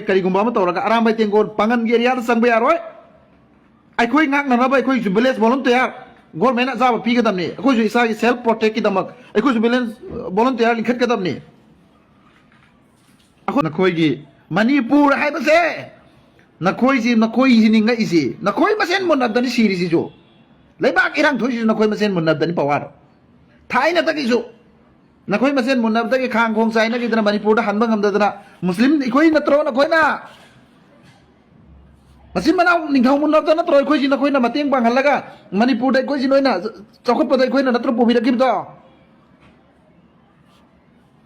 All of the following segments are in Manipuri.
ꯀꯔꯤꯒꯨꯝꯕ ꯑꯃ ꯇꯧꯔꯒ ꯑꯔꯥꯝꯕ ꯇꯦꯡꯒꯣꯜ ꯄꯥꯡꯒꯟꯒꯤ ꯑꯦꯔꯤꯌꯥꯗ ꯆꯪꯕ ꯌꯥꯔꯣꯏ ꯑꯩꯈꯣꯏ ꯉꯥꯛꯅꯅꯕ ꯑꯩꯈꯣꯏꯁꯨ ꯚꯤꯂꯦꯖ ꯚꯣꯂꯨꯟꯇꯤꯌꯥꯔ ꯒꯣꯔꯃꯦꯟꯅ ꯑꯆꯥꯕ ꯄꯤꯒꯗꯕꯅꯤ ꯑꯩꯈꯣꯏꯁꯨ ꯏꯁꯥꯒꯤ ꯁꯦꯜꯐ ꯄ꯭ꯔꯣꯇꯦꯛꯀꯤꯗꯃꯛ ꯑꯩꯈꯣꯏꯁꯨ ꯚꯤꯂꯦꯖ ꯚꯣꯂꯨꯟꯇꯤꯌꯥꯔ ꯂꯤꯡꯈꯠꯀꯗꯕꯅꯤ ꯅꯈꯣꯏꯒꯤ ꯃꯅꯤꯄꯨꯔ ꯍꯥꯏꯕꯁꯦ ꯅꯈꯣꯏꯁꯤꯅꯤ ꯉꯛꯏꯁꯤ ꯅꯈꯣꯏ ꯃꯁꯦꯟ ꯃꯨꯟꯅꯕꯗꯅꯤ ꯁꯤꯔꯤꯁꯤꯁꯨ ꯂꯩꯕꯥꯛ ꯏꯔꯥꯡ ꯊꯣꯛꯏꯁꯤꯁꯨ ꯅꯈꯣꯏ ꯃꯁꯦꯟ ꯃꯨꯟꯅꯕꯗꯅꯤ ꯄꯋꯥꯔ ꯊꯥꯏꯅꯗꯒꯤꯁꯨ ꯅꯈꯣꯏ ꯃꯁꯦꯟ ꯃꯨꯟꯅꯕꯗꯒꯤ ꯈꯥꯡ ꯈꯣꯡ ꯆꯥꯏꯅꯈꯤꯗꯅ ꯃꯅꯤꯄꯨꯔꯗ ꯍꯟꯕ ꯉꯝꯗꯗꯅ ꯃꯨꯁꯂꯤꯝ ꯑꯩꯈꯣꯏ ꯅꯠꯇ꯭ꯔꯣ ꯅꯈꯣꯏꯅ ꯃꯆꯤꯟ ꯃꯅꯥꯎ ꯅꯤꯡꯊꯧ ꯃꯨꯟꯅꯕꯗ ꯅꯠꯇ꯭ꯔꯣ ꯑꯩꯈꯣꯏꯁꯤ ꯅꯈꯣꯏꯅ ꯃꯇꯦꯡ ꯄꯥꯡꯍꯜꯂꯒ ꯃꯅꯤꯄꯨꯔꯗ ꯑꯩꯈꯣꯏꯁꯤ ꯅꯣꯏꯅ ꯆꯥꯎꯈꯠꯄꯗ ꯑꯩꯈꯣꯏꯅ ꯅꯠꯇ꯭ꯔꯣ ꯄꯨꯕꯤꯔꯛꯈꯤꯕꯗꯣ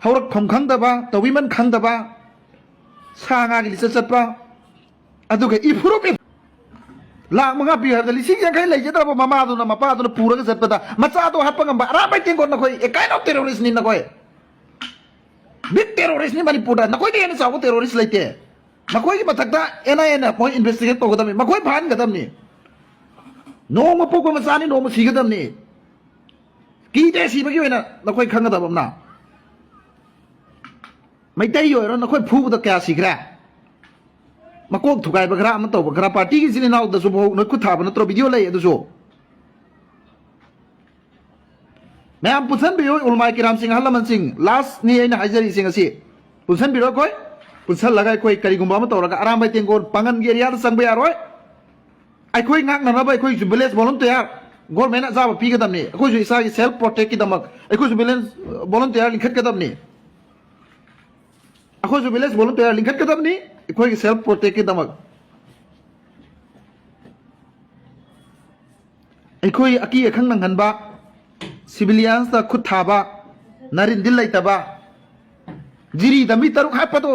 ꯍꯧꯔꯛꯐꯝ ꯈꯪꯗꯕ ꯇꯧꯕꯤꯃꯟ ꯈꯪꯗꯕ ꯁꯥ ꯉꯥꯒꯤ ꯂꯤꯆꯠ ꯆꯠꯄ ꯑꯗꯨꯒ ꯏꯐꯨꯔꯨꯞ ꯂꯥꯛ 5 ꯄꯤꯌꯨ ꯍꯥꯏꯕꯗ 50,000 ꯂꯩꯖꯗ꯭ꯔꯕ ꯃꯃꯥꯗꯨꯅ ꯃꯄꯥꯗꯨꯅ ꯄꯨꯔꯒ ꯆꯠꯄꯗ ꯃꯆꯥꯗꯣ ꯍꯥꯠꯄ ꯉꯝꯕ ꯑꯔꯥꯝꯕ ꯇꯦꯡꯒꯣꯜ ꯅꯈꯣꯏ ꯑꯦ ꯀꯥꯏꯟ ꯑꯣꯐ ꯇꯦꯔꯣꯔꯤꯁꯅꯤ ꯅꯈꯣꯏ ꯕꯤग ꯇꯦꯔꯣꯔꯤꯁꯅꯤ ꯃꯅꯤꯄꯨꯔꯗ ꯅꯈꯣꯏꯗ ꯍꯦꯟꯅ ꯆꯥꯎꯕ ꯇꯦꯔꯣꯔꯤꯁ ꯂꯩꯇꯦ ꯃꯈꯣꯏꯒꯤ ꯃꯊꯛꯇ NIA ꯃꯣꯏ ꯏꯟꯚꯦꯁꯇꯤꯒꯦꯠ ꯇꯧꯒꯗꯕꯅꯤ ꯃꯈꯣꯏ ꯐꯍꯟꯒꯗꯕꯅꯤ ꯅꯣꯡꯃ ꯄꯣꯛꯄ ꯃꯆꯥꯅꯤ ꯅꯣꯡꯃ ꯁꯤꯒꯗꯕꯅꯤ ꯀꯤꯗꯦ ꯁꯤꯕꯒꯤ ꯑꯣꯏꯅ ꯅꯈꯣꯏ ꯈꯪꯒꯗꯕ ꯑꯃꯅ ꯃꯩꯇꯩ ꯑꯣꯏꯔꯣ ꯅꯈꯣꯏ ꯐꯨꯕꯗ ꯀꯌꯥ ꯁꯤꯈ꯭ꯔꯦ ꯃꯀꯣꯛ ꯊꯨꯒꯥꯏꯕ ꯈꯔ ꯑꯃ ꯇꯧꯕ ꯈꯔ ꯄꯥꯔꯇꯤꯒꯤ ꯏꯆꯤꯟ ꯏꯅꯥꯎꯗꯁꯨ ꯅꯣꯏ ꯈꯨꯠ ꯊꯥꯕ ꯅꯠꯇ꯭ꯔꯣ ꯚꯤꯗꯤꯑꯣ ꯂꯩ ꯑꯗꯨꯁꯨ ꯃꯌꯥꯝ ꯄꯨꯟꯁꯟꯕꯤꯌꯨ ꯎꯂꯃꯥ ꯀꯤꯔꯥꯝꯁꯤꯡ ꯑꯍꯜ ꯂꯃꯟꯁꯤꯡ ꯂꯥꯁꯅꯤ ꯑꯩꯅ ꯍꯥꯏꯖꯔꯤꯁꯤꯡ ꯑꯁꯤ ꯄꯨꯟꯁꯟꯕꯤꯔꯣ ꯑꯩꯈꯣꯏ ꯄꯨꯟꯁꯜꯂꯒ ꯑꯩꯈꯣꯏ ꯀꯔꯤꯒꯨꯝꯕ ꯑꯃ ꯇꯧꯔꯒ ꯑꯔꯥꯝꯕ ꯇꯦꯡꯒꯣꯜ ꯄꯥꯡꯒꯟꯒꯤ ꯑꯦꯔꯤꯌꯥꯗ ꯆꯪꯕ ꯌꯥꯔꯣꯏ ꯑꯩꯈꯣꯏ ꯉꯥꯛꯅꯅꯕ ꯑꯩꯈꯣꯏꯁꯨ ꯚꯤꯂꯦꯖ ꯚꯣꯂꯨꯟꯇꯤꯌꯥꯔ ꯒꯣꯔꯃꯦꯟꯅ ꯑꯆꯥꯕ ꯄꯤꯒꯗꯕꯅꯤ ꯑꯩꯈꯣꯏꯁꯨ ꯏꯁꯥꯒꯤ ꯁꯦꯜꯐ ꯄ꯭ꯔꯣꯇꯦꯛꯀꯤꯗꯃꯛ ꯑꯩꯈꯣꯏꯁꯨ ꯚꯤꯂꯦꯖ ꯚꯣꯂꯨꯟꯇꯤꯌꯥꯔ ꯂꯤꯡꯈꯠꯀꯗꯕꯅꯤ ꯑꯩꯈꯣꯏꯁꯨ ꯚꯤꯂꯦꯖ ꯚꯣꯂꯨꯟꯇꯤꯌꯥꯔ ꯂꯤꯡꯈꯠꯀꯗꯕꯅꯤ ꯑꯩꯈꯣꯏꯒꯤ ꯁꯦꯜꯐ ꯄ꯭ꯔꯣꯇꯦꯛꯀꯤꯗꯃꯛ ꯑꯩꯈꯣꯏ ꯑꯀꯤ ꯑꯈꯪ ꯅꯪꯍꯟꯕ ꯁꯤꯚꯤꯂꯤꯌꯟꯁꯇ ꯈꯨꯠ ꯊꯥꯕ ꯅꯔꯤꯟꯗꯤꯜ ꯂꯩꯇꯕ ꯖꯤꯔꯤꯗ ꯃꯤ 3 ꯍꯥꯠꯄꯗꯣ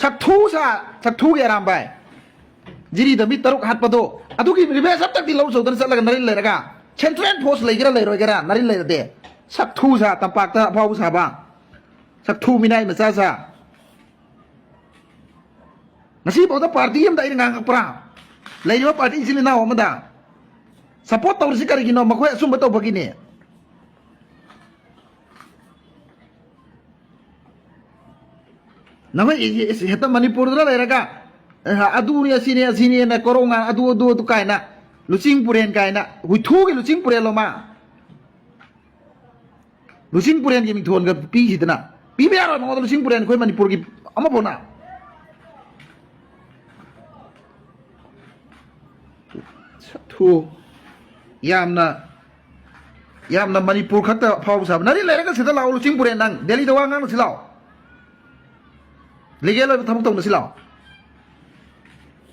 ꯆꯛꯊꯨꯒꯤ ꯑꯔꯥꯝꯕꯥꯏ ꯖꯤꯔꯤꯗ ꯃꯤ 3 ꯍꯥꯠꯄꯗꯣ ꯑꯗꯨꯒꯤ ꯔꯤꯚꯦꯟꯁ ꯑꯝꯇꯪꯗꯤ ꯂꯧ ꯆꯧꯗꯅ ꯆꯠꯂꯒ ꯅꯔꯤꯟ ꯂꯩꯔꯒ ꯁꯦꯟꯇ꯭ꯔꯦꯜ ꯐꯣꯔꯁ ꯂꯩꯒꯦꯔꯥ ꯂꯩꯔꯣꯏꯒꯦꯔꯥ ꯅꯔꯤꯟ ꯂꯩꯔꯗꯦ ꯆꯛꯊꯨ ꯇꯝꯄꯥꯛꯇ ꯑꯐꯥꯎꯕ ꯁꯥꯕ ꯆꯛꯊꯨ ꯃꯤꯅꯥꯏ ꯃꯆꯥ ꯉꯁꯤꯐꯥꯎꯗ ꯄꯥꯔꯇꯤ ꯑꯃꯗ ꯑꯩꯅ ꯉꯥꯡꯉꯛꯄ꯭ꯔꯥ ꯂꯩꯔꯤꯕ ꯄꯥꯔꯇꯤ ꯏꯆꯤꯟ ꯏꯅꯥꯎ ꯑꯃꯗ ꯁꯄꯣꯔꯠ ꯇꯧꯔꯤꯁꯤ ꯀꯔꯤꯒꯤꯅꯣ ꯃꯈꯣꯏ ꯑꯆꯨꯝꯕ ꯇꯧꯕꯒꯤꯅꯤ ꯅꯈꯣꯏ ꯍꯦꯛꯇ ꯃꯅꯤꯄꯨꯔꯗ ꯂꯩꯔꯒ ꯑꯗꯨꯅꯤ ꯑꯁꯤꯅꯦꯅ ꯀꯣꯔꯣꯡ ꯑꯗꯨ ꯀꯥꯏꯅ ꯂꯨꯆꯤꯡ ꯄꯨꯔꯦꯟ ꯀꯥꯏꯅ ꯍꯨꯏꯊꯨꯒꯤ ꯂꯨꯆꯤꯡ ꯄꯨꯔꯦꯟ ꯃꯥ ꯂꯨꯆꯤꯡ ꯄꯨꯔꯦꯟꯒꯤ ꯃꯤꯡꯊꯣꯟꯒ ꯄꯤꯈꯤꯗꯅ ꯄꯤꯕ ꯌꯥꯔꯣꯏ ꯃꯉꯣꯟꯗ ꯂꯨꯆꯤꯡ ꯄꯨꯔꯦꯟ ꯑꯩꯈꯣꯏ ꯃꯅꯤꯄꯨꯔꯒꯤ ꯑꯃꯐꯥꯎꯅ ꯌꯥꯝꯅ ꯃꯅꯤꯄꯨꯔ ꯈꯛꯇ ꯐꯥꯎꯕ ꯁꯥꯕ ꯅꯔꯤ ꯂꯩꯔꯒ ꯁꯤꯗ ꯂꯥꯛꯑꯣ ꯂꯨꯆꯤꯡ ꯄꯨꯔꯦꯟ ꯅꯪ ꯗꯦꯜꯂꯤꯗ ꯋꯥ ꯉꯥꯡꯅꯁꯤ ꯂꯥꯛꯑꯣ ꯂꯤꯒꯦꯜ ꯑꯣꯏꯕ ꯊꯕꯛ ꯇꯧꯅꯁꯤ ꯂꯥꯛꯑꯣ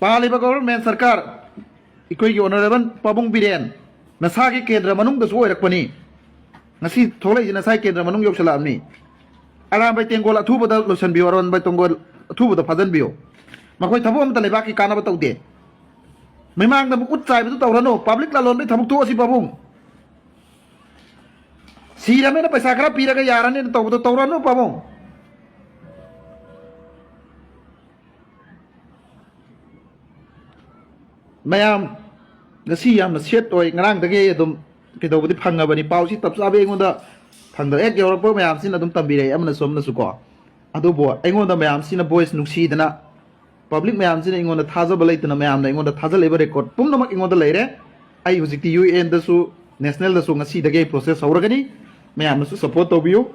ꯄꯥꯜꯂꯤꯕ ꯒꯣꯚꯔꯟꯃꯦꯟꯠ ꯁꯔꯀꯥꯔ ꯑꯩꯈꯣꯏꯒꯤ ꯑꯣꯅꯔꯦꯕꯜ ꯄꯥꯕꯨꯡ ꯕꯤꯔꯦꯟ ꯅꯁꯥꯒꯤ ꯀꯦꯟꯗ꯭ꯔ ꯃꯅꯨꯡꯗꯁꯨ ꯑꯣꯏꯔꯛꯄꯅꯤ ꯉꯁꯤ ꯊꯣꯛꯂꯛꯏꯁꯤ ꯅꯁꯥꯒꯤ ꯀꯦꯟꯗ꯭ꯔ ꯃꯅꯨꯡ ꯌꯧꯁꯜꯂꯛꯑꯕꯅꯤ ꯑꯔꯥꯝꯕꯩ ꯇꯦꯡꯒꯣꯜ ꯑꯊꯨꯕꯗ ꯂꯣꯏꯁꯤꯟꯕꯤꯌꯨ ꯑꯔꯥꯝꯕꯩ ꯇꯦꯡꯒꯣꯜ ꯑꯊꯨꯕꯗ ꯐꯥꯖꯤꯟꯕꯤꯌꯨ ꯃꯈꯣꯏ ꯊꯕꯛ ꯑꯃꯇ ꯂꯩꯕꯥꯛꯀꯤ ꯀꯥꯟꯅꯕ ꯇꯧꯗꯦ ꯃꯤꯃꯥꯡꯗ ꯎꯠ ꯆꯥꯏꯕꯗꯨ ꯇꯧꯔꯅꯨ ꯄꯥꯕ꯭ꯂꯤꯛ ꯂꯂꯣꯟꯕꯒꯤ ꯊꯕꯛ ꯊꯣꯛꯑꯁꯤ ꯄꯥꯕꯨꯡ ꯁꯤꯔꯕꯅꯤꯅ ꯄꯩꯁꯥ ꯈꯔ ꯄꯤꯔꯒ ꯌꯥꯔꯅꯤꯅ ꯇꯧꯕꯗꯣ ꯇꯧꯔꯅꯨ ꯄꯥꯕꯨꯡ ꯃꯌꯥꯝ ꯉꯁꯤ ꯌꯥꯝꯅ ꯁꯦꯠ ꯑꯣꯏ ꯉꯔꯥꯡꯗꯒꯤ ꯑꯗꯨꯝ ꯀꯩꯗꯧꯕꯗꯤ ꯐꯪꯉꯕꯅꯤ ꯄꯥꯎꯁꯤ ꯇꯞ ꯆꯥꯕ ꯑꯩꯉꯣꯟꯗ ꯐꯪꯗꯕ ꯍꯦꯛ ꯌꯧꯔꯛꯄ ꯃꯌꯥꯝꯁꯤꯅ ꯑꯗꯨꯝ ꯇꯝꯕꯤꯔꯛꯏ ꯑꯃꯅꯁꯨ ꯀꯣ ꯑꯗꯨꯕꯨ ꯑꯩꯉꯣꯟꯗ ꯃꯌꯥꯝꯁꯤꯅ ꯚꯣꯏꯁ ꯅꯨꯡꯁꯤꯗꯅ ꯄꯕ꯭ꯂꯤꯛ ꯃꯌꯥꯝꯁꯤꯅ ꯑꯩꯉꯣꯟꯗ ꯊꯥꯖꯕ ꯂꯩꯇꯅ ꯃꯌꯥꯝꯅ ꯑꯩꯉꯣꯟꯗ ꯊꯥꯖꯜꯂꯤꯕ ꯔꯦꯀꯣꯔꯗ ꯄꯨꯝꯅꯃꯛ ꯑꯩꯉꯣꯟꯗ ꯂꯩꯔꯦ ꯑꯩ ꯍꯧꯖꯤꯛꯇꯤ UNꯗꯁꯨ ꯅꯦꯁꯅꯦꯜꯗꯁꯨ ꯉꯁꯤꯗꯒꯤ ꯑꯩ ꯄ꯭ꯔꯣꯁꯦꯁ ꯍꯧꯔꯒꯅꯤ ꯃꯌꯥꯝꯅꯁꯨ ꯁꯄꯣꯔꯠ ꯇꯧꯕꯤꯌꯨ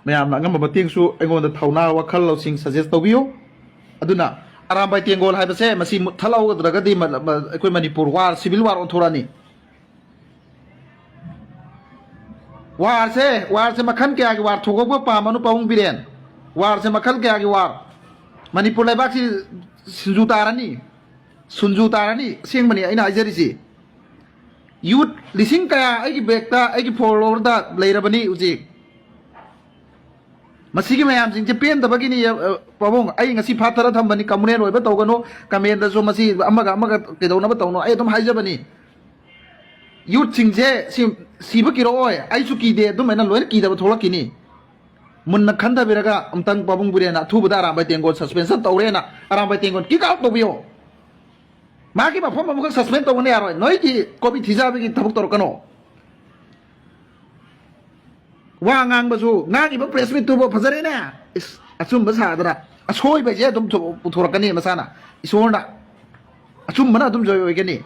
ꯃꯌꯥꯝꯅ ꯑꯉꯝꯕ ꯃꯇꯦꯡꯁꯨ ꯑꯩꯉꯣꯟꯗ ꯊꯧꯅꯥ ꯋꯥꯈꯜ ꯂꯧꯁꯤꯡ ꯁꯖꯦꯁ ꯇꯧꯕꯤꯌꯨ ꯑꯗꯨꯅ ꯑꯔꯥꯝꯕꯥꯏ ꯇꯦꯡꯒꯣꯜ ꯍꯥꯏꯕꯁꯦ ꯃꯁꯤ ꯃꯨꯠꯊꯠꯍꯧꯗ꯭ꯔꯒꯗꯤ ꯑꯩꯈꯣꯏ ꯃꯅꯤꯄꯨꯔ ꯋꯥꯔ ꯁꯤꯚꯤꯜ ꯋꯥꯔ ꯑꯣꯟꯊꯣꯔꯛꯑꯅꯤ ꯋꯥꯔꯁꯦ ꯃꯈꯜ ꯀꯌꯥꯒꯤ ꯋꯥꯔ ꯊꯣꯛꯄ ꯄꯥꯝꯕꯅꯣ ꯄꯥꯕꯨꯡ ꯕꯤꯔꯦꯟ ꯋꯥꯔꯁꯦ ꯃꯈꯜ ꯀꯌꯥꯒꯤ ꯋꯥꯔ ꯃꯅꯤꯄꯨꯔ ꯂꯩꯕꯥꯛꯁꯤ ꯁꯨꯟꯖꯨ ꯇꯥꯔꯅꯤ ꯑꯁꯦꯡꯕꯅꯤ ꯑꯩꯅ ꯍꯥꯏꯖꯔꯤꯁꯤ ꯌꯨꯠ ꯂꯤꯁꯤꯡ ꯀꯌꯥ ꯑꯩꯒꯤ ꯕꯦꯛꯇ ꯑꯩꯒꯤ ꯐꯣꯂꯣꯋꯔꯗ ꯂꯩꯔꯕꯅꯤ ꯍꯧꯖꯤꯛ ꯃꯁꯤꯒꯤ ꯃꯌꯥꯝꯁꯤꯡꯁꯦ ꯄꯦꯟꯗꯕꯒꯤꯅꯤ ꯄꯥꯕꯨꯡ ꯑꯩ ꯉꯁꯤ ꯐꯥꯊꯔ ꯊꯝꯕꯅꯤ ꯀꯝꯃꯨꯅꯦꯜ ꯑꯣꯏꯕ ꯇꯧꯒꯅꯨ ꯀꯃꯦꯟꯗꯁꯨ ꯃꯁꯤ ꯑꯃꯒ ꯀꯩꯗꯧꯅꯕ ꯇꯧꯅꯣ ꯑꯩ ꯑꯗꯨꯝ ꯍꯥꯏꯖꯕꯅꯤ ꯌꯨꯠꯁꯤꯡꯁꯦ ꯁꯤꯕ ꯀꯤꯔꯛꯑꯣꯏ ꯑꯩꯁꯨ ꯀꯤꯗꯦ ꯑꯗꯨꯃꯥꯏꯅ ꯂꯣꯏꯅ ꯀꯤꯗꯕ ꯊꯣꯛꯂꯛꯈꯤꯅꯤ ꯃꯨꯟꯅ ꯈꯟꯊꯕꯤꯔꯒ ꯑꯝꯇꯪ ꯄꯥꯕꯨꯡ ꯕꯤꯔꯦꯟꯅ ꯑꯊꯨꯕꯗ ꯑꯔꯥꯝꯕꯥꯏ ꯇꯦꯡꯒꯣꯜ ꯁꯁꯄꯦꯟꯁꯟ ꯇꯧꯔꯦꯅ ꯑꯔꯥꯝꯕꯥꯏ ꯇꯦꯡꯒꯣꯜ ꯀꯤꯛ ꯑꯥꯎꯠ ꯇꯧꯕꯤꯌꯣ ꯃꯥꯒꯤ ꯃꯐꯝ ꯑꯃꯈꯛ ꯁꯁꯄꯦꯟ ꯇꯧꯕꯅ ꯌꯥꯔꯣꯏ ꯅꯣꯏꯒꯤ ꯀꯣꯕꯤ ꯊꯤꯖꯕꯒꯤ ꯊꯕꯛ ꯇꯧꯔꯛꯀꯅꯣ ꯋꯥ ꯉꯥꯡꯕꯁꯨ ꯉꯥꯡꯉꯤꯕ ꯄ꯭ꯔꯦꯁ ꯃꯤꯠꯇꯨꯕꯨ ꯐꯖꯔꯦꯅꯦ ꯑꯆꯨꯝꯕ ꯁꯥꯗꯅ ꯑꯁꯣꯏꯕ ꯍꯥꯏꯁꯦ ꯑꯗꯨꯝ ꯄꯨꯊꯣꯔꯛꯀꯅꯤ ꯃꯁꯥꯅ ꯏꯁꯣꯔꯅ ꯑꯆꯨꯝꯕꯅ ꯑꯗꯨꯝ ꯖꯣꯏ ꯑꯣꯏꯒꯅꯤ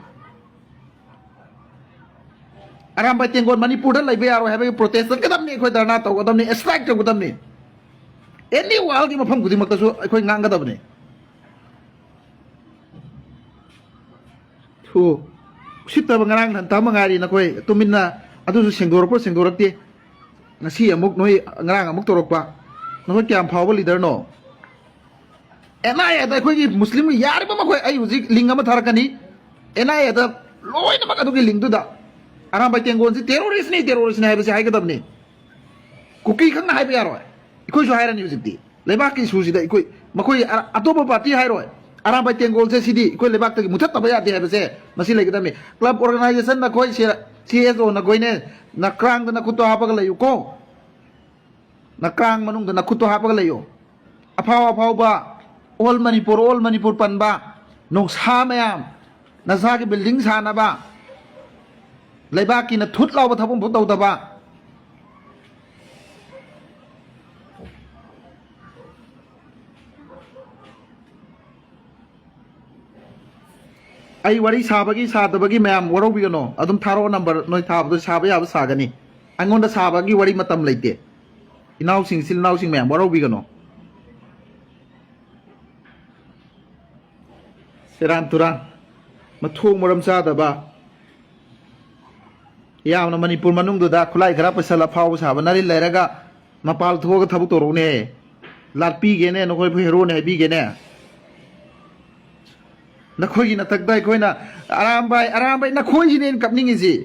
ꯑꯔꯥꯝꯕꯥꯏ ꯇꯦꯡꯒꯣꯜ ꯃꯅꯤꯄꯨꯔꯗ ꯂꯩꯕ ꯌꯥꯔꯣꯏ ꯍꯥꯏꯕꯒꯤ ꯄ꯭ꯔꯣꯇꯦꯁ ꯆꯠꯀꯗꯕꯅꯤ ꯑꯩꯈꯣꯏ ꯙꯔꯅꯥ ꯇꯧꯒꯗꯕꯅꯤ ꯁ꯭ꯇ꯭ꯔꯥꯏꯛ ꯇꯧꯒꯗꯕꯅꯤ ꯑꯦꯅꯤ ꯋꯥꯔꯜꯒꯤ ꯃꯐꯝ ꯈꯨꯗꯤꯡꯃꯛꯇꯁꯨ ꯑꯩꯈꯣꯏ ꯉꯥꯡꯒꯗꯕꯅꯤ ꯎꯁꯤꯠꯇꯕ ꯉꯔꯥꯡ ꯅꯍꯥꯟ ꯃꯉꯥꯏꯔꯤ ꯅꯈꯣꯏ ꯇꯨꯃꯤꯟꯅ ꯑꯗꯨꯁꯨ ꯁꯦꯡꯗꯣꯔꯛꯄ ꯁꯦꯡꯗꯣꯔꯛꯇꯦ ꯉꯁꯤ ꯑꯃꯨꯛ ꯅꯣꯏ ꯉꯔꯥꯡ ꯑꯃꯨꯛ ꯇꯧꯔꯛꯄ ꯅꯈꯣꯏ ꯀꯌꯥꯝ ꯐꯥꯎꯕ ꯂꯤꯗꯔꯅꯣ ꯑꯦꯟ ꯑꯥꯏ ꯑꯦꯗ ꯑꯩꯈꯣꯏꯒꯤ ꯃꯨꯁꯂꯤꯝꯒꯤ ꯌꯥꯔꯤꯕ ꯃꯈꯣꯏ ꯑꯩ ꯍꯧꯖꯤꯛ ꯂꯤꯡ ꯑꯃ ꯊꯥꯔꯛꯀꯅꯤ ꯑꯦꯟ ꯑꯥꯏ ꯑꯦꯗ ꯂꯣꯏꯅꯃꯛ ꯑꯗꯨꯒꯤ ꯂꯤꯡꯗꯨꯗ ꯑꯔꯥꯝꯕꯥꯏ ꯇꯦꯡꯒꯣꯜꯁꯤ ꯇꯦꯔꯣꯔꯤꯁꯅꯤ ꯍꯥꯏꯕꯁꯤ ꯍꯥꯏꯒꯗꯕꯅꯤ ꯀꯨꯀꯤ ꯈꯛꯅ ꯍꯥꯏꯕ ꯌꯥꯔꯣꯏ ꯑꯩꯈꯣꯏꯁꯨ ꯍꯥꯏꯔꯅꯤ ꯍꯧꯖꯤꯛꯇꯤ ꯂꯩꯕꯥꯛꯀꯤ ꯏꯁꯨꯁꯤꯗ ꯑꯩꯈꯣꯏ ꯃꯈꯣꯏ ꯑꯇꯣꯞꯄ ꯄꯥꯔꯇꯤ ꯍꯥꯏꯔꯣꯏ ꯑꯔꯥꯝꯕꯥꯏ ꯇꯦꯡꯒꯣꯜꯁꯦ ꯁꯤꯗꯤ ꯑꯩꯈꯣꯏ ꯂꯩꯕꯥꯛꯇꯒꯤ ꯃꯨꯊꯠꯇꯕ ꯌꯥꯗꯦ ꯍꯥꯏꯕꯁꯦ ꯃꯁꯤ ꯂꯩꯒꯗꯕꯅꯤ ꯀ꯭ꯂꯕ ꯑꯣꯔꯒꯅꯥꯏꯖꯦꯁꯟ ꯅꯈꯣꯏ ꯁꯤ ꯑꯦꯁ ꯑꯣ ꯅꯈꯣꯏꯅꯦ ꯅꯀ꯭ꯔꯥꯡꯗ ꯅꯈꯨꯠꯇꯣ ꯍꯥꯞꯄꯒ ꯂꯩꯌꯨꯀꯣ ꯅꯀ꯭ꯔꯥꯡ ꯃꯅꯨꯡꯗ ꯅꯈꯨꯠꯇꯣ ꯍꯥꯞꯄꯒ ꯂꯩꯌꯨ ꯑꯐꯥꯎꯕ ꯑꯣꯜ ꯃꯅꯤꯄꯨꯔ ꯄꯟꯕ ꯅꯣꯡꯁꯥ ꯃꯌꯥꯝ ꯅꯁꯥꯒꯤ ꯕꯤꯜꯗꯤꯡ ꯁꯥꯅꯕ ꯂꯩꯕꯥꯛꯀꯤꯅ ꯊꯨꯠ ꯂꯥꯎꯕ ꯊꯕꯛ ꯑꯃꯐꯥꯎ ꯇꯧꯗꯕ ꯑꯩ ꯋꯥꯔꯤ ꯁꯥꯕꯒꯤ ꯁꯥꯗꯕꯒꯤ ꯃꯌꯥꯝ ꯋꯥꯔꯧꯕꯤꯒꯅꯣ ꯑꯗꯨꯝ ꯊꯥꯔꯛꯑꯣ ꯅꯝꯕꯔ ꯅꯣꯏ ꯊꯥꯕꯗꯣ ꯁꯥꯕ ꯌꯥꯕ ꯁꯥꯒꯅꯤ ꯑꯩꯉꯣꯟꯗ ꯁꯥꯕꯒꯤ ꯋꯥꯔꯤ ꯃꯇꯝ ꯂꯩꯇꯦ ꯏꯅꯥꯎꯁꯤꯡ ꯏꯆꯤꯜ ꯏꯅꯥꯎꯁꯤꯡ ꯃꯌꯥꯝ ꯋꯥꯔꯧꯕꯤꯒꯅꯣ ꯁꯦꯔꯥꯟ ꯇꯨꯔꯥꯟ ꯃꯊꯣꯡ ꯃꯔꯝ ꯆꯥꯗꯕ ꯌꯥꯝꯅ ꯃꯅꯤꯄꯨꯔ ꯃꯅꯨꯡꯗꯨꯗ ꯈꯨꯠꯂꯥꯏ ꯈꯔ ꯄꯩꯁꯜꯂ ꯐꯥꯎꯕ ꯁꯥꯕ ꯅꯔꯤꯜ ꯂꯩꯔꯒ ꯃꯄꯥꯜ ꯊꯣꯛꯑꯒ ꯊꯕꯛ ꯇꯧꯔꯛꯎꯅꯦ ꯂꯥꯠꯄꯤꯒꯦꯅꯦ ꯅꯈꯣꯏꯕꯨ ꯍꯦꯔꯣꯅꯦ ꯍꯥꯏꯕꯤꯒꯦꯅꯦ ꯅꯈꯣꯏꯒꯤ ꯅꯊꯛꯇ ꯑꯩꯈꯣꯏꯅ ꯑꯔꯥꯝꯕꯥꯏ ꯅꯈꯣꯏꯁꯤꯅꯦ ꯀꯞꯅꯤꯡꯉꯤꯁꯤ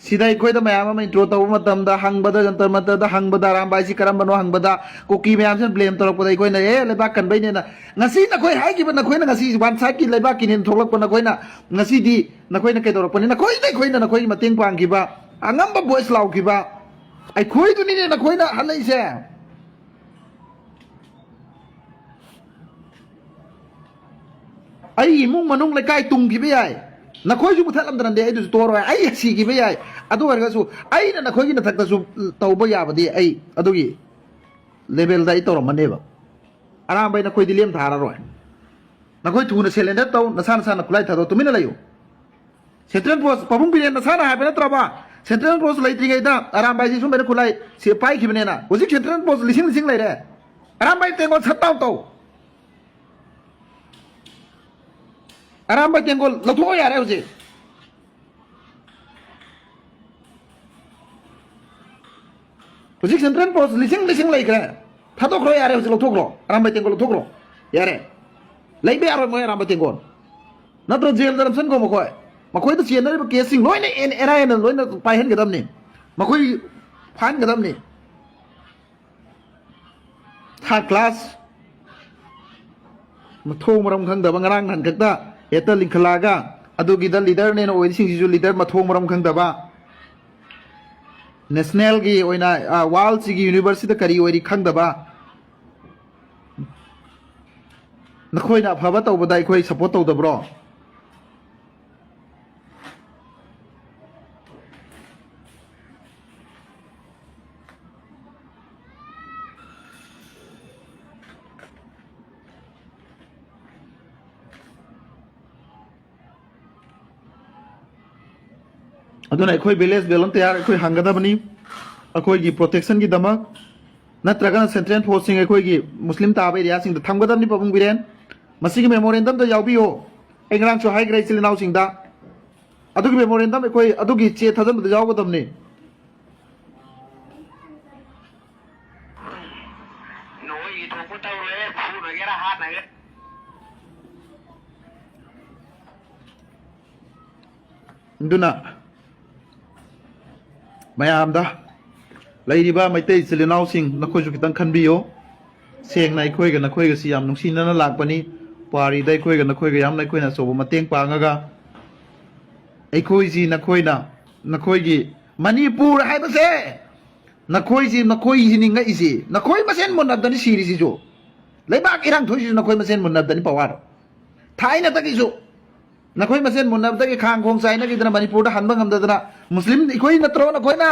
ꯁꯤꯗ ꯑꯩꯈꯣꯏꯗ ꯃꯌꯥꯝ ꯑꯃ ꯏꯟꯇ꯭ꯔꯣ ꯇꯧꯕ ꯃꯇꯝꯗ ꯍꯪꯕꯗ ꯖꯟꯇꯔ ꯃꯟꯇꯔꯗ ꯍꯪꯕꯗ ꯑꯔꯥꯝꯕꯥꯏꯁꯤ ꯀꯔꯝꯕꯅꯣ ꯍꯪꯕꯗ ꯀꯨꯀꯤ ꯃꯌꯥꯝꯁꯤꯅ ꯕ꯭ꯂꯦꯝ ꯇꯧꯔꯛꯄꯗ ꯑꯩꯈꯣꯏꯅ ꯂꯩꯕꯥꯛ ꯀꯟꯕꯩꯅꯦꯅ ꯉꯁꯤ ꯅꯈꯣꯏ ꯍꯥꯏꯈꯤꯕ ꯅꯈꯣꯏꯅ ꯉꯁꯤ ꯋꯥꯟ ꯁꯥꯏꯠꯀꯤ ꯂꯩꯕꯥꯛꯀꯤꯅꯦꯅ ꯊꯣꯛꯂꯛꯄ ꯅꯈꯣꯏꯅ ꯉꯁꯤꯗꯤ ꯅꯈꯣꯏꯅ ꯀꯩꯗꯧꯔꯛꯄꯅꯤ ꯑꯩꯈꯣꯏꯅ ꯅꯈꯣꯏꯒꯤ ꯃꯇꯦꯡ ꯄꯥꯡꯈꯤꯕ ꯑꯉꯝꯕ ꯚꯣꯏꯁ ꯂꯥꯎꯈꯤꯕ ꯑꯩꯈꯣꯏꯗꯨꯅꯤꯅꯦ ꯅꯈꯣꯏꯅ ꯍꯜꯂꯛꯏꯁꯦ ꯑꯩ ꯏꯃꯨꯡ ꯃꯅꯨꯡ ꯂꯩꯀꯥꯏ ꯇꯨꯡꯈꯤꯕ ꯌꯥꯏ ꯅꯈꯣꯏꯁꯨ ꯃꯨꯊꯠꯂꯝꯗ꯭ꯔꯗꯤ ꯑꯩꯗꯨꯁꯨ ꯇꯣꯔꯣꯏ ꯑꯩ ꯁꯤꯈꯤꯕ ꯌꯥꯏ ꯑꯗꯨ ꯑꯣꯏꯔꯒꯁꯨ ꯑꯩꯅ ꯅꯈꯣꯏꯒꯤ ꯅꯊꯛꯇꯁꯨ ꯇꯧꯕ ꯌꯥꯕꯗꯤ ꯑꯩ ꯑꯗꯨꯒꯤ ꯂꯦꯚꯦꯜꯗ ꯑꯩ ꯇꯧꯔꯝꯃꯅꯦꯕ ꯑꯔꯥꯝꯕꯩ ꯅꯈꯣꯏꯗꯤ ꯂꯦꯝ ꯊꯥꯔꯔꯣꯏ नखोई थून सेलेंडर तौ नसा नसा खुलाई थादो Tumin लयो central post Pabung villain नसाना हाबे नत्रबा सेंट्रल पोस्ट लेत्रिगैदा आराम बाइजी सुम बेरे खुलाई से पाई खिबनेना हुजिक सेंट्रल पोस्ट लिसिंग लिसिंग लेरे आराम बाइ तेंगोल सत्ताव तौ आराम बाइ तेंगोल लथो यारे हुजे हुजिक सेंट्रल पोस्ट लिसिंग लिसिंग लेखरे थादोख्रो यारे हुजिक लथोख्रो आराम बाइ तेंगोल लथोख्रो यारे लेबे यारो मोय आराम बाइ तेंगोल नत्र जेल दरमसन को मखोय मखोय तो चेनर केसिंग लोइने एनआईए न लोइने पाइहन गदमनि मखोय फान गदमनि थर्ड क्लास मथो मरम खंगदबा ngarang nan kakta eta linkhalaga adugi da leader ne no oising ju leader matho maram khangdaba national gi oina world gi university kari oiri khangdaba nakhoi na phaba tawbada ikhoi support tawdabro अदुना अखोई विलेज बेलन तैयार अखोई हंगदबनी अखोई की प्रोटेक्शन की दमक नत्रगन सेंट्रल फोर्सिंग अखोई की मुस्लिम ताब एरिया सिंग थमगदबनी पबुंग बिरेन मसिगी मेमोरेंडम द यावबियो एंग्रांग चो हाई ग्रेड सिलिनाउ सिंग दा अदुगी मेमोरेंडम अखोई अदुगी चे थजन द यावगदबनी नोई थोको तवरे फू नगेरा हाथ नगे दुना मैम मैतई चिलिनाउ नखोज खितंग खनबियो सेंगना अखोइग नखोइग सि याम नुंसिनना लाकपनी पारी दै खोइग नखोइग याम नखोइना सोबो मतेंग पांगागा अखोइजी नखोइना नखोइगी मणिपुर हाइबसे नखोइजी नखोइजी निंगा इसी नखोइ मसेन मुनबदनी सीरीजी जो लेबाक इरांग थोइजी नखोइ मसेन मुनबदनी पवार थाइना तकिजो नखोइ मसेन मुनबदगी खांग खोंग चाइना गिदना मणिपुर दा हनबंग हमदना मुस्लिम इखोइ नत्रो नखोइना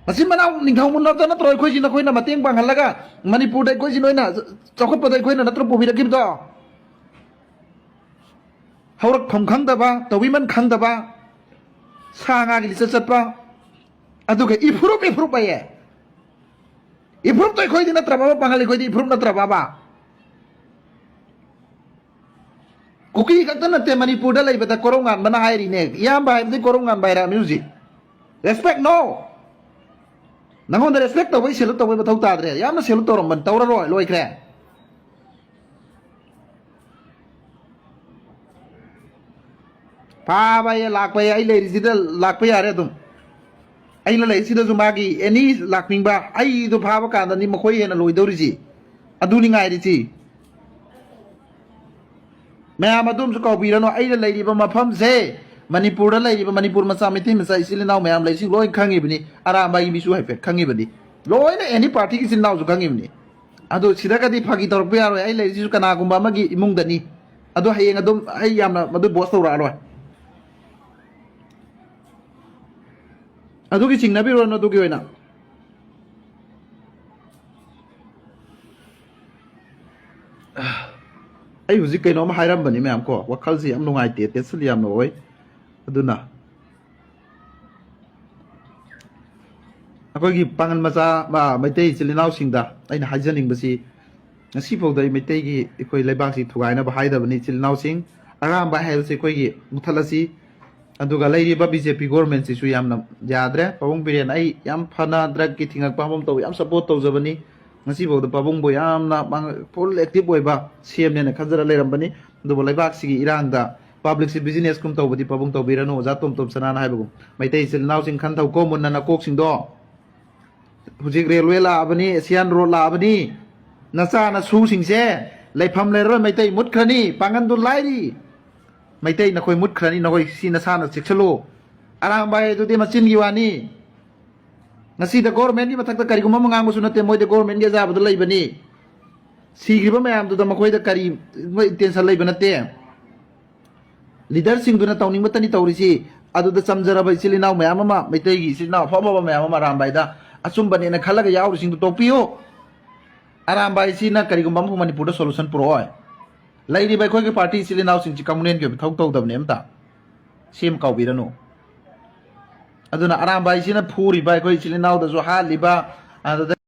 ꯃꯆꯤꯟ ꯃꯅꯥꯎ ꯅꯤꯡꯊꯧ ꯃꯨꯟꯅꯕꯗ ꯅꯠꯇ꯭ꯔꯣ ꯑꯩꯈꯣꯏꯁꯤꯅ ꯑꯩꯈꯣꯏꯅ ꯃꯇꯦꯡ ꯄꯥꯡꯍꯜꯂꯒ ꯃꯅꯤꯄꯨꯔꯗ ꯑꯩꯈꯣꯏꯁꯤ ꯅꯣꯏꯅ ꯆꯥꯎꯈꯠꯄꯗ ꯑꯩꯈꯣꯏꯅ ꯅꯠꯇ꯭ꯔꯣ ꯄꯨꯕꯤꯔꯛꯈꯤꯕꯗꯣ ꯍꯧꯔꯛꯐꯝ ꯈꯪꯗꯕ ꯇꯧꯕꯤꯃꯟ ꯈꯪꯗꯕ ꯁꯥ ꯉꯥꯒꯤ ꯂꯤꯆꯠ ꯆꯠꯄ ꯑꯗꯨꯒ ꯏꯐꯨꯔꯨꯞ ꯑꯌꯦ ꯏꯐꯨꯔꯨꯞꯇꯣ ꯑꯩꯈꯣꯏꯗꯤ ꯅꯠꯇ꯭ꯔꯕ ꯄꯥꯡꯒꯜ ꯑꯩꯈꯣꯏꯗꯤ ꯏꯐꯨꯔꯨꯞ ꯅꯠꯇ꯭ꯔꯕ ꯀꯨꯀꯤ ꯈꯛꯇ ꯅꯠꯇꯦ ꯃꯅꯤꯄꯨꯔꯗ ꯂꯩꯕꯗ ꯀꯣꯔꯧ ꯉꯥꯟꯕꯅ ꯍꯥꯏꯔꯤꯅꯦ ꯏꯌꯥꯝꯕ ꯍꯥꯏꯕꯗꯤ ꯀꯣꯔꯧ ꯉꯥꯟꯕ ꯍꯥꯏꯔꯛꯑꯃꯤ ꯍꯧꯖꯤꯛ ꯔꯦꯁꯄꯦꯛ ꯅꯣ ꯅꯪꯉꯣꯟꯗ ꯔꯦꯁꯄꯦꯛ ꯇꯧꯕꯩ ꯁꯦꯂꯨꯠ ꯇꯧꯕꯩ ꯃꯊꯧ ꯇꯥꯗ꯭ꯔꯦ ꯌꯥꯝꯅ ꯁꯦꯂꯨꯠ ꯇꯧꯔꯝꯕꯅꯤ ꯇꯧꯔꯔꯣꯏ ꯂꯣꯏꯈ꯭ꯔꯦ ꯐꯥꯕ ꯂꯥꯛꯄ ꯑꯩ ꯂꯩꯔꯤꯁꯤꯗ ꯂꯥꯛꯄ ꯌꯥꯔꯦ ꯑꯗꯨꯝ ꯑꯩꯅ ꯂꯩꯔꯤꯁꯤꯗꯁꯨ ꯃꯥꯒꯤ ꯑꯦꯅꯤ ꯂꯥꯛꯅꯤꯡꯕ ꯑꯩꯗꯣ ꯐꯥꯕ ꯀꯥꯟꯗꯅꯤ ꯃꯈꯣꯏ ꯍꯦꯟꯅ ꯂꯣꯏꯗꯧꯔꯤꯁꯤ ꯑꯗꯨꯅꯤ ꯉꯥꯏꯔꯤꯁꯤ ꯃꯌꯥꯝ ꯑꯗꯨꯝꯁꯨ ꯀꯥꯎꯕꯤꯔꯅꯨ ꯑꯩꯅ ꯂꯩꯔꯤꯕ ꯃꯐꯝꯁꯦ ꯃꯅꯤꯄꯨꯔꯗ ꯂꯩꯔꯤꯕ ꯃꯅꯤꯄꯨꯔ ꯃꯆꯥ ꯃꯩꯇꯩ ꯃꯆꯥ ꯏꯆꯤꯜ ꯏꯅꯥꯎ ꯃꯌꯥꯝ ꯂꯩꯔꯤꯁꯤ ꯂꯣꯏ ꯈꯪꯉꯤꯕꯅꯤ ꯑꯔꯥꯝꯕꯒꯤ ꯃꯤꯁꯨ ꯍꯥꯏꯐꯦꯠ ꯈꯪꯉꯤꯕꯅꯤ ꯂꯣꯏꯅ ꯑꯦꯅꯤ ꯄꯥꯔꯇꯤꯒꯤ ꯏꯆꯤꯜ ꯏꯅꯥꯎꯁꯨ ꯈꯪꯉꯤꯕꯅꯤ ꯑꯗꯨ ꯁꯤꯗꯒꯗꯤ ꯐꯥꯒꯤ ꯇꯧꯔꯛꯄ ꯌꯥꯔꯣꯏ ꯑꯩ ꯂꯩꯔꯤꯁꯤꯁꯨ ꯀꯅꯥꯒꯨꯝꯕ ꯑꯃꯒꯤ ꯏꯃꯨꯡꯗꯅꯤ ꯑꯗꯣ ꯍꯌꯦꯡ ꯑꯗꯨꯝ ꯑꯩ ꯌꯥꯝꯅ ꯃꯗꯨ ꯕꯣꯁ ꯇꯧꯔꯛꯑꯔꯣꯏ ꯑꯗꯨꯒꯤ ꯆꯤꯡꯅꯕꯤꯔꯨꯔꯅꯨ ꯑꯗꯨꯒꯤ ꯑꯣꯏꯅ ꯑꯩ ꯍꯧꯖꯤꯛ ꯀꯩꯅꯣꯝ ꯍꯥꯏꯔꯝꯕꯅꯤ ꯃꯌꯥꯝ ꯀꯣ ꯋꯥꯈꯜꯁꯤ ꯌꯥꯝ ꯅꯨꯡꯉꯥꯏꯇꯦ ꯇꯦꯟꯁꯟ ꯌꯥꯝꯅ ꯑꯣꯏ ꯑꯗꯨꯅ ꯑꯩꯈꯣꯏꯒꯤ ꯄꯥꯡꯒꯜ ꯃꯆꯥ ꯃꯩꯇꯩ ꯏꯆꯤꯜ ꯏꯅꯥꯎꯁꯤꯡꯗ ꯑꯩꯅ ꯍꯥꯏꯖꯅꯤꯡꯕꯁꯤ ꯉꯁꯤꯐꯥꯎꯗ ꯑꯩ ꯃꯩꯇꯩꯒꯤ ꯑꯩꯈꯣꯏ ꯂꯩꯕꯥꯛꯁꯤ ꯊꯨꯒꯥꯏꯅꯕ ꯍꯥꯏꯗꯕꯅꯤ ꯏꯆꯤꯜ ꯏꯅꯥꯎꯁꯤꯡ ꯑꯔꯥꯟꯕ ꯍꯥꯏꯕꯁꯤ ꯑꯩꯈꯣꯏꯒꯤ ꯃꯨꯊꯠꯂꯁꯤ ꯑꯗꯨꯒ ꯂꯩꯔꯤꯕ BJP ꯒꯣꯔꯃꯦꯟꯁꯤꯁꯨ ꯌꯥꯝꯅ ꯌꯥꯗ꯭ꯔꯦ ꯄꯥꯕꯨꯡ ꯕꯤꯔꯦꯟ ꯑꯩ ꯌꯥꯝ ꯐꯅ ꯗ꯭ꯔꯒꯀꯤ ꯊꯤꯡꯉꯛꯄ ꯑꯃ ꯇꯧꯋꯤ ꯌꯥꯝ ꯁꯞꯄꯣꯔꯠ ꯇꯧꯖꯕꯅꯤ ꯉꯁꯤꯐꯥꯎꯗ ꯄꯥꯕꯨꯡꯕꯨ ꯌꯥꯝꯅ ꯐꯨꯜ ꯑꯦꯛꯇꯤꯚ ꯑꯣꯏꯕ CMꯅꯦꯅ ꯈꯟꯖꯔ ꯂꯩꯔꯝꯕꯅꯤ ꯑꯗꯨꯕꯨ ꯂꯩꯕꯥꯛꯁꯤꯒꯤ ꯏꯔꯥꯡꯗ ꯄꯥꯕ꯭ꯂꯤꯛꯁꯤ ꯕꯤꯖꯤꯅꯦꯁꯀꯨꯝ ꯇꯧꯕꯗꯤ ꯄꯥꯕꯨꯡ ꯇꯧꯕꯤꯔꯅꯨ ꯑꯣꯖꯥ ꯇꯣꯝ ꯇꯣꯝ ꯁꯅꯥꯅ ꯍꯥꯏꯕꯒꯨꯝ ꯃꯩꯇꯩ ꯏꯆꯤꯜ ꯏꯅꯥꯎꯁꯤꯡ ꯈꯟꯊꯧꯀꯣ ꯃꯨꯟꯅ ꯅꯀꯣꯛꯁꯤꯡꯗꯣ ꯍꯧꯖꯤꯛ ꯔꯦꯜꯋꯦ ꯂꯥꯛꯑꯕꯅꯤ ꯑꯦꯁꯤꯌꯥꯟ ꯔꯣꯗ ꯂꯥꯛꯑꯕꯅꯤ ꯅꯆꯥ ꯅꯁꯨꯁꯤꯡꯁꯦ ꯂꯩꯐꯝ ꯂꯩꯔꯔꯣꯏ ꯃꯩꯇꯩ ꯃꯨꯠꯈ꯭ꯔꯅꯤ ꯄꯥꯡꯒꯟꯗꯨ ꯂꯥꯏꯔꯤ ꯃꯩꯇꯩ ꯅꯈꯣꯏ ꯃꯨꯠꯈ꯭ꯔꯅꯤ ꯅꯈꯣꯏ ꯁꯤ ꯅꯁꯥꯅ ꯆꯦꯛꯁꯤꯜꯂꯨ ꯑꯔꯥꯝꯕ ꯍꯥꯏꯗꯨꯗꯤ ꯃꯆꯤꯟꯒꯤ ꯋꯥꯅꯤ ꯉꯁꯤꯗ ꯒꯣꯔꯃꯦꯟꯒꯤ ꯃꯊꯛꯇ ꯀꯔꯤꯒꯨꯝꯕ ꯑꯃ ꯉꯥꯡꯕꯁꯨ ꯅꯠꯇꯦ ꯃꯣꯏꯗ ꯒꯣꯔꯃꯦꯟꯒꯤ ꯑꯖꯥꯕꯗ ꯂꯩꯕꯅꯤ ꯁꯤꯈ꯭ꯔꯤꯕ ꯃꯌꯥꯝꯗꯨꯗ ꯃꯈꯣꯏꯗ ꯀꯔꯤ ꯏꯟꯇꯦꯟꯁꯟ ꯂꯩꯕ ꯅꯠꯇꯦ ꯂꯤꯗꯔꯁꯤꯡꯗꯨꯅ ꯇꯧꯅꯤꯡꯕꯇꯅꯤ ꯇꯧꯔꯤꯁꯤ ꯑꯗꯨꯗ ꯆꯝꯖꯔꯕ ꯏꯆꯤꯜ ꯏꯅꯥꯎ ꯃꯌꯥꯝ ꯑꯃ ꯃꯩꯇꯩꯒꯤ ꯏꯆꯤꯜ ꯏꯅꯥꯎ ꯑꯐꯕ ꯃꯌꯥꯝ ꯑꯃ ꯑꯔꯥꯝꯕꯥꯏꯗ ꯑꯆꯨꯝꯕꯅꯦꯅ ꯈꯜꯂꯒ ꯌꯥꯎꯔꯤꯁꯤꯡꯗꯨ ꯇꯣꯛꯄꯤꯌꯨ ꯑꯔꯥꯝꯕꯥꯏꯁꯤꯅ ꯀꯔꯤꯒꯨꯝꯕ ꯑꯃ ꯃꯅꯤꯄꯨꯔꯗ ꯁꯣꯂꯨꯁꯟ ꯄꯨꯔꯛꯑꯣꯏ ꯂꯩꯔꯤꯕ ꯑꯩꯈꯣꯏꯒꯤ ꯄꯥꯔꯇꯤ ꯏꯆꯤꯜ ꯏꯅꯥꯎꯁꯤꯡꯁꯤ ꯀꯝꯃꯨꯅꯦꯜꯒꯤ ꯑꯣꯏꯕ ꯊꯕꯛ ꯇꯧꯗꯕꯅꯤ ꯑꯝꯇ ꯁꯦꯝ ꯀꯥꯎꯕꯤꯔꯅꯨ ꯑꯗꯨꯅ ꯑꯔꯥꯝꯕꯥꯏꯁꯤꯅ ꯐꯨꯔꯤꯕ ꯑꯩꯈꯣꯏ ꯏꯆꯤꯜ ꯏꯅꯥꯎꯗꯁꯨ ꯍꯥꯠꯂꯤꯕ ꯑꯗꯨꯗ